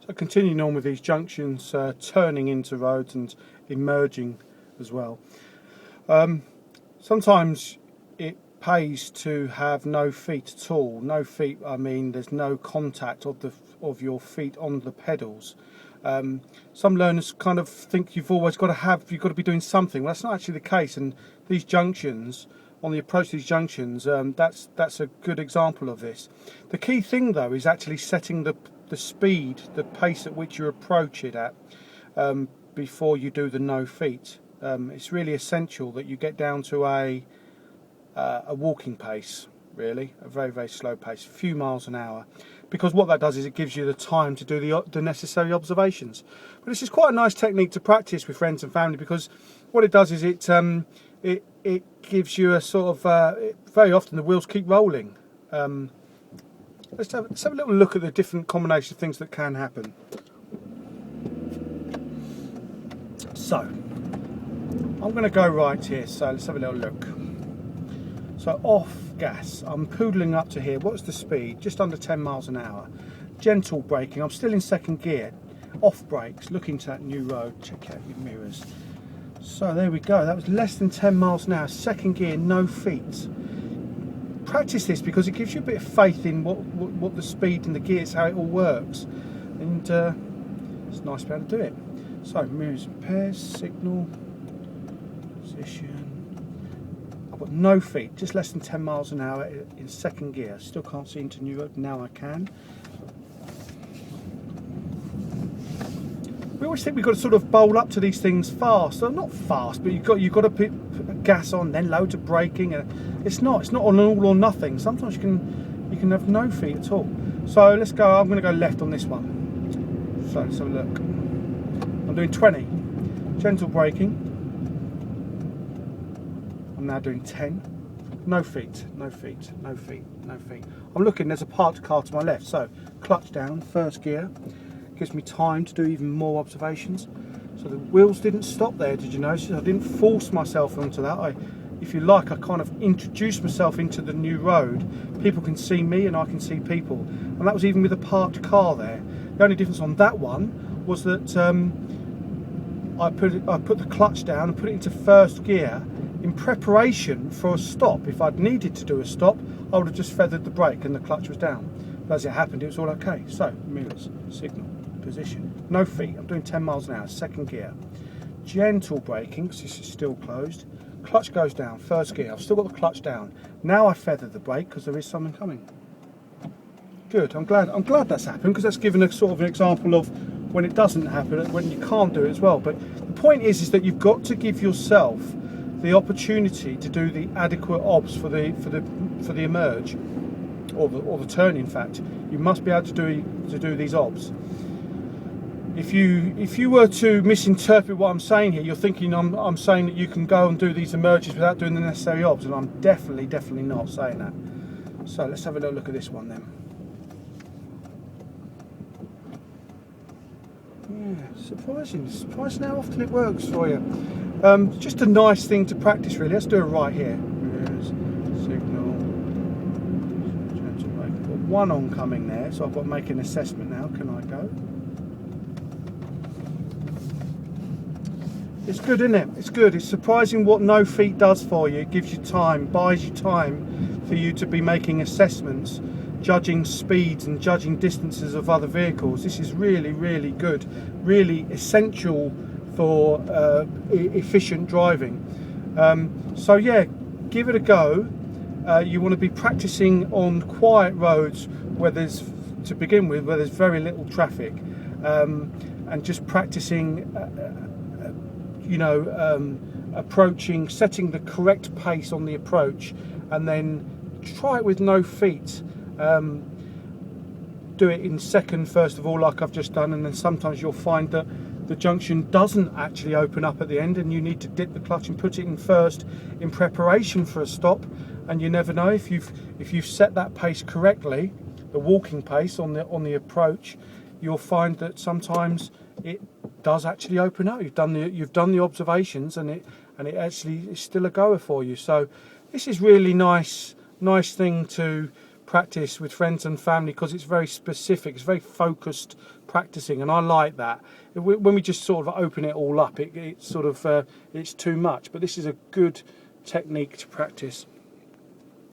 So continuing on with these junctions, turning into roads and emerging as well. Sometimes it pays to have no feet at all. No feet, I mean there's no contact of your feet on the pedals. Some learners kind of think you've got to be doing something. Well, that's not actually the case, and these junctions, on the approach to these junctions, that's a good example of this. The key thing though is actually setting the speed, the pace at which you approach it at, before you do the no feet. It's really essential that you get down to a walking pace, really, a very, very slow pace, a few miles an hour, because what that does is it gives you the time to do the necessary observations. But this is quite a nice technique to practice with friends and family, because what it does is it gives you a sort of, very often the wheels keep rolling. Let's have a little look at the different combination of things that can happen. So, I'm going to go right here, so let's have a little look. So off gas, I'm poodling up to here. What's the speed? Just under 10 miles an hour. Gentle braking, I'm still in second gear. Off brakes, looking to that new road. Check out your mirrors. So there we go, that was less than 10 miles an hour. Second gear, no feet. Practice this because it gives you a bit of faith in what the speed and the gears, how it all works. And it's nice to be able to do it. So mirrors and pairs, signal, position. I've got no feet, just less than 10 miles an hour in second gear. Still can't see into new road, now I can. We always think we've got to sort of bowl up to these things fast. So not fast, but you've got to put gas on, then loads of braking. And it's not an all or nothing. Sometimes you can have no feet at all. So let's go. I'm going to go left on this one. So let's have a look. I'm doing 20. Gentle braking. I'm now doing 10. No feet, no feet, no feet, no feet. I'm looking, there's a parked car to my left. So clutch down, first gear. Gives me time to do even more observations. So the wheels didn't stop there, did you notice? I didn't force myself onto that. If you like, I kind of introduced myself into the new road. People can see me and I can see people. And that was even with a parked car there. The only difference on that one was that I put the clutch down and put it into first gear in preparation for a stop. If I'd needed to do a stop, I would have just feathered the brake and the clutch was down. But as it happened, it was all okay. So, mirrors, signal, position, no feet. I'm doing 10 miles an hour, second gear. Gentle braking, because this is still closed. Clutch goes down, first gear. I've still got the clutch down. Now I feather the brake because there is something coming. Good, I'm glad that's happened, because that's given a sort of an example of when it doesn't happen, when you can't do it as well. But the point is that you've got to give yourself the opportunity to do the adequate obs for the emerge, or the turn. In fact, you must be able to do these obs. If you were to misinterpret what I'm saying here, you're thinking I'm saying that you can go and do these emerges without doing the necessary obs, and I'm definitely not saying that. So let's have a little look at this one then. Yeah, surprising how often it works for you. Just a nice thing to practice, really. Let's do it right here. Signal. I've got one oncoming there, so I've got to make an assessment now. Can I go? It's good, isn't it? It's good. It's surprising what no feet does for you. It gives you time, buys you time for you to be making assessments, judging speeds and judging distances of other vehicles. This is really, really good, really essential for efficient driving. So yeah, give it a go. You want to be practicing on quiet roads where there's very little traffic, and just practicing approaching, setting the correct pace on the approach, and then try it with no feet. Do it in second first of all, like I've just done, and then sometimes you'll find that the junction doesn't actually open up at the end and you need to dip the clutch and put it in first in preparation for a stop. And you never know, if you've set that pace correctly, the walking pace on the approach, you'll find that sometimes it does actually open up. You've done the observations, and it actually is still a goer for you. So this is really nice thing to practice with friends and family because it's very specific, it's very focused practicing, and I like that. When we just sort of open it all up, it's sort of it's too much. But this is a good technique to practice.